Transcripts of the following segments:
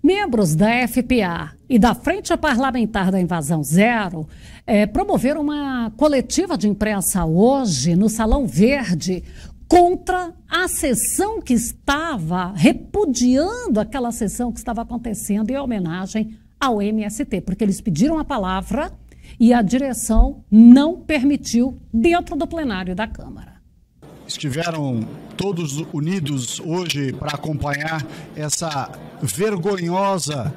Membros da FPA e da Frente Parlamentar da Invasão Zero promoveram uma coletiva de imprensa hoje no Salão Verde contra a sessão que estava repudiando aquela sessão que estava acontecendo em homenagem ao MST, porque eles pediram a palavra e a direção não permitiu dentro do plenário da Câmara. Estiveram todos unidos hoje para acompanhar essa vergonhosa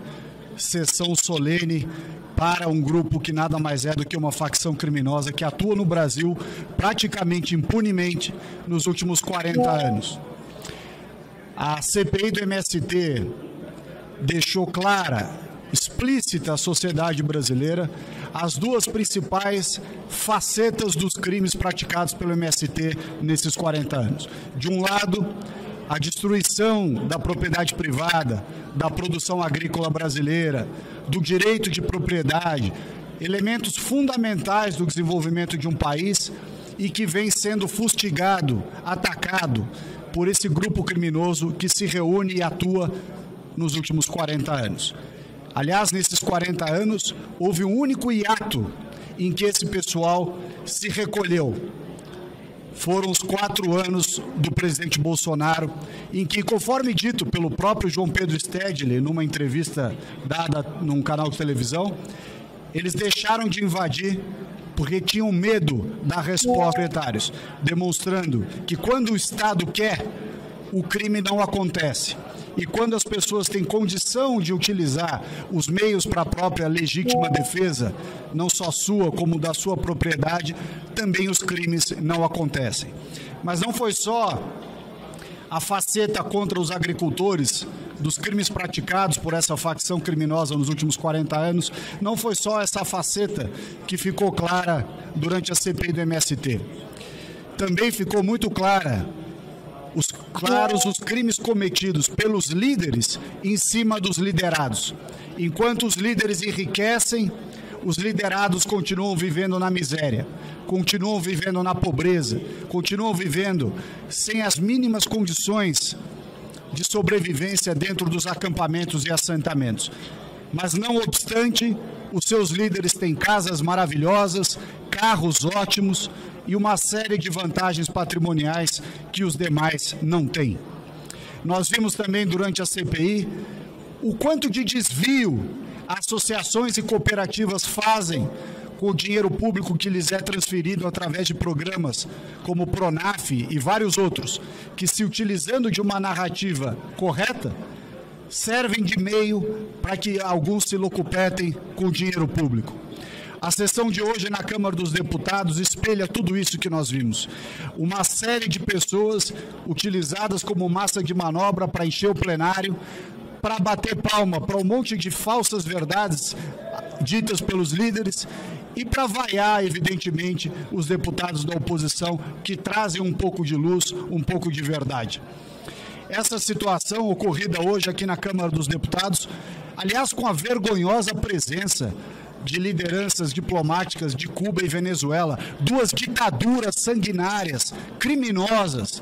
sessão solene para um grupo que nada mais é do que uma facção criminosa que atua no Brasil praticamente impunemente nos últimos 40 anos. A CPI do MST deixou clara, explícita à sociedade brasileira as duas principais facetas dos crimes praticados pelo MST nesses 40 anos. De um lado, a destruição da propriedade privada, da produção agrícola brasileira, do direito de propriedade, elementos fundamentais do desenvolvimento de um país e que vem sendo fustigado, atacado por esse grupo criminoso que se reúne e atua nos últimos 40 anos. Aliás, nesses 40 anos, houve um único hiato em que esse pessoal se recolheu. Foram os 4 anos do presidente Bolsonaro, em que, conforme dito pelo próprio João Pedro Stedley, numa entrevista dada num canal de televisão, eles deixaram de invadir porque tinham medo da resposta dos proprietários, demonstrando que quando o Estado quer, o crime não acontece. E quando as pessoas têm condição de utilizar os meios para a própria legítima defesa, não só sua, como da sua propriedade, também os crimes não acontecem. Mas não foi só a faceta contra os agricultores dos crimes praticados por essa facção criminosa nos últimos 40 anos, não foi só essa faceta que ficou clara durante a CPI do MST. Também ficou muito claros os crimes cometidos pelos líderes em cima dos liderados. Enquanto os líderes enriquecem, os liderados continuam vivendo na miséria, continuam vivendo na pobreza, continuam vivendo sem as mínimas condições de sobrevivência dentro dos acampamentos e assentamentos. Mas, não obstante, os seus líderes têm casas maravilhosas, carros ótimos e uma série de vantagens patrimoniais que os demais não têm. Nós vimos também durante a CPI o quanto de desvio associações e cooperativas fazem com o dinheiro público que lhes é transferido através de programas como o Pronaf e vários outros, que, se utilizando de uma narrativa correta, servem de meio para que alguns se locupetem com o dinheiro público. A sessão de hoje na Câmara dos Deputados espelha tudo isso que nós vimos. Uma série de pessoas utilizadas como massa de manobra para encher o plenário, para bater palma para um monte de falsas verdades ditas pelos líderes e para vaiar, evidentemente, os deputados da oposição que trazem um pouco de luz, um pouco de verdade. Essa situação ocorrida hoje aqui na Câmara dos Deputados, aliás, com a vergonhosa presença de lideranças diplomáticas de Cuba e Venezuela, duas ditaduras sanguinárias, criminosas.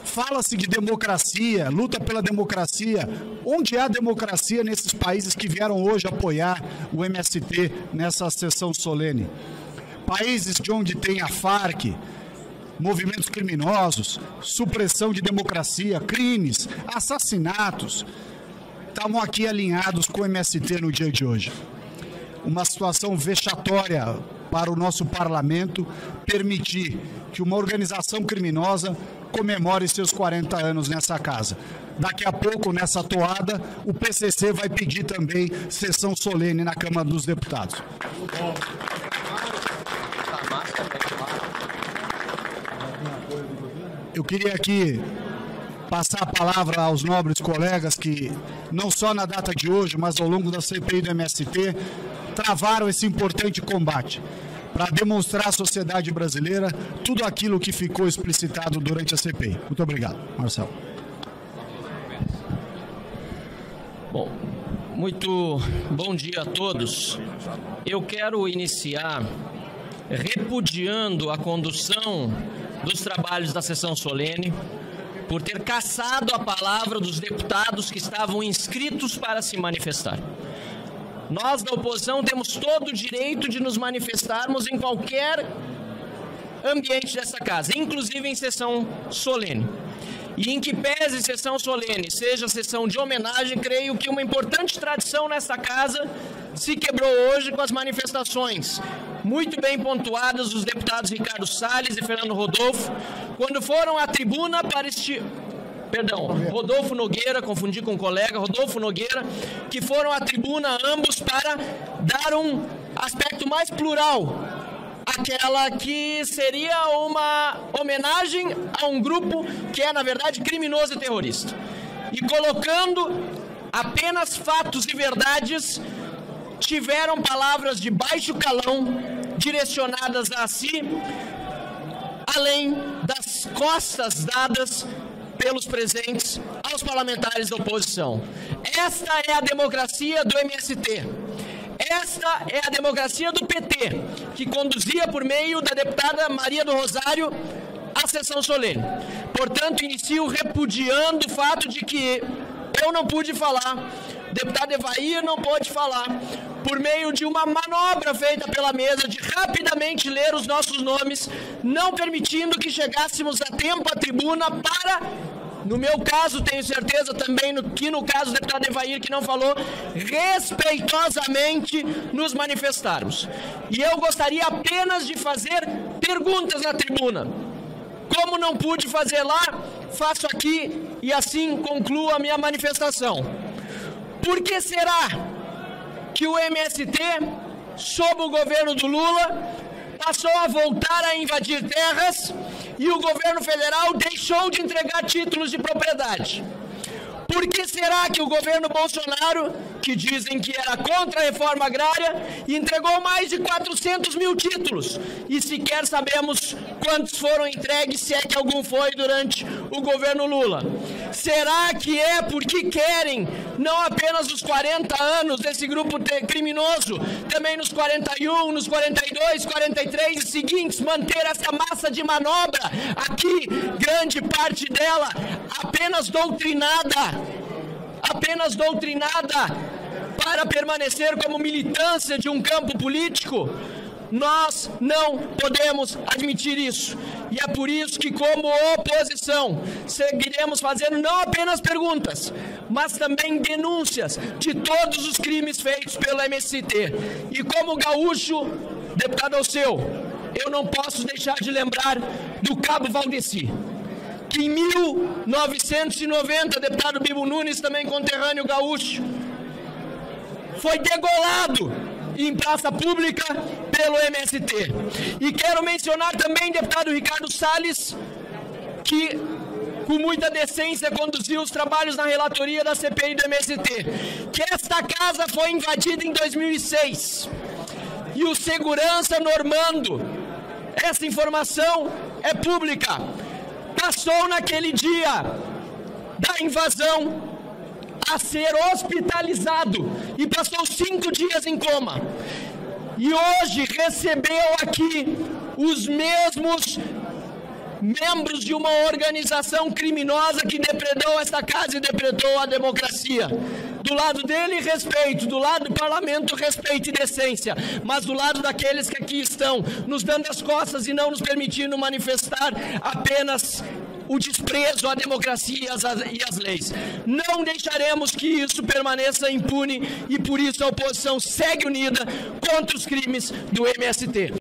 Fala-se de democracia, luta pela democracia. Onde há democracia nesses países que vieram hoje apoiar o MST nessa sessão solene? Países de onde tem a Farc, movimentos criminosos, supressão de democracia, crimes, assassinatos, estavam aqui alinhados com o MST no dia de hoje. Uma situação vexatória para o nosso parlamento permitir que uma organização criminosa comemore seus 40 anos nessa casa. Daqui a pouco, nessa toada, o PCC vai pedir também sessão solene na Câmara dos Deputados. Eu queria aqui passar a palavra aos nobres colegas que, não só na data de hoje, mas ao longo da CPI do MST, travaram esse importante combate para demonstrar à sociedade brasileira tudo aquilo que ficou explicitado durante a CPI. Muito obrigado, Marcelo. Bom, muito bom dia a todos. Eu quero iniciar repudiando a condução dos trabalhos da sessão solene, por ter cassado a palavra dos deputados que estavam inscritos para se manifestar. Nós, da oposição, temos todo o direito de nos manifestarmos em qualquer ambiente dessa casa, inclusive em sessão solene. E em que pese sessão solene seja sessão de homenagem, creio que uma importante tradição nessa casa se quebrou hoje com as manifestações muito bem pontuadas dos deputados Ricardo Salles e Fernando Rodolfo, quando foram à tribuna para Rodolfo Nogueira, confundi com um colega, Rodolfo Nogueira, que foram à tribuna ambos para dar um aspecto mais plural, aquela que seria uma homenagem a um grupo que é, na verdade, criminoso e terrorista. E colocando apenas fatos e verdades, tiveram palavras de baixo calão direcionadas a si, além das costas dadas pelos presentes aos parlamentares da oposição. Esta é a democracia do MST. Esta é a democracia do PT, que conduzia por meio da deputada Maria do Rosário a sessão solene. Portanto, inicio repudiando o fato de que eu não pude falar, o deputado Evair não pôde falar, por meio de uma manobra feita pela mesa de rapidamente ler os nossos nomes, não permitindo que chegássemos a tempo à tribuna para, no meu caso, tenho certeza também que no caso do deputado Evair, que não falou, respeitosamente nos manifestarmos. E eu gostaria apenas de fazer perguntas na tribuna. Como não pude fazer lá, faço aqui e assim concluo a minha manifestação. Por que será que o MST, sob o governo do Lula, passou a voltar a invadir terras e o governo federal deixou de entregar títulos de propriedade? Por que será que o governo Bolsonaro, que dizem que era contra a reforma agrária, entregou mais de 400 mil títulos? E sequer sabemos quantos foram entregues, se é que algum foi durante o governo Lula. Será que é porque querem, não apenas nos 40 anos desse grupo criminoso, também nos 41, nos 42, 43 e seguintes, manter essa massa de manobra aqui, grande parte dela apenas doutrinada para permanecer como militância de um campo político? Nós não podemos admitir isso. E é por isso que, como oposição, seguiremos fazendo não apenas perguntas, mas também denúncias de todos os crimes feitos pelo MST. E como gaúcho, deputado Alceu, eu não posso deixar de lembrar do Cabo Valdeci, que em 1990, deputado Bibo Nunes, também conterrâneo gaúcho, foi degolado em praça pública pelo MST. E quero mencionar também deputado Ricardo Salles, que com muita decência conduziu os trabalhos na relatoria da CPI do MST, que esta casa foi invadida em 2006. E o segurança Normando, essa informação é pública, passou naquele dia da invasão a ser hospitalizado e passou 5 dias em coma. E hoje recebeu aqui os mesmos membros de uma organização criminosa que depredou esta casa e depredou a democracia. Do lado dele, respeito. Do lado do parlamento, respeito e decência. Mas do lado daqueles que aqui estão nos dando as costas e não nos permitindo manifestar apenas o desprezo à democracia e às leis. Não deixaremos que isso permaneça impune e por isso a oposição segue unida contra os crimes do MST.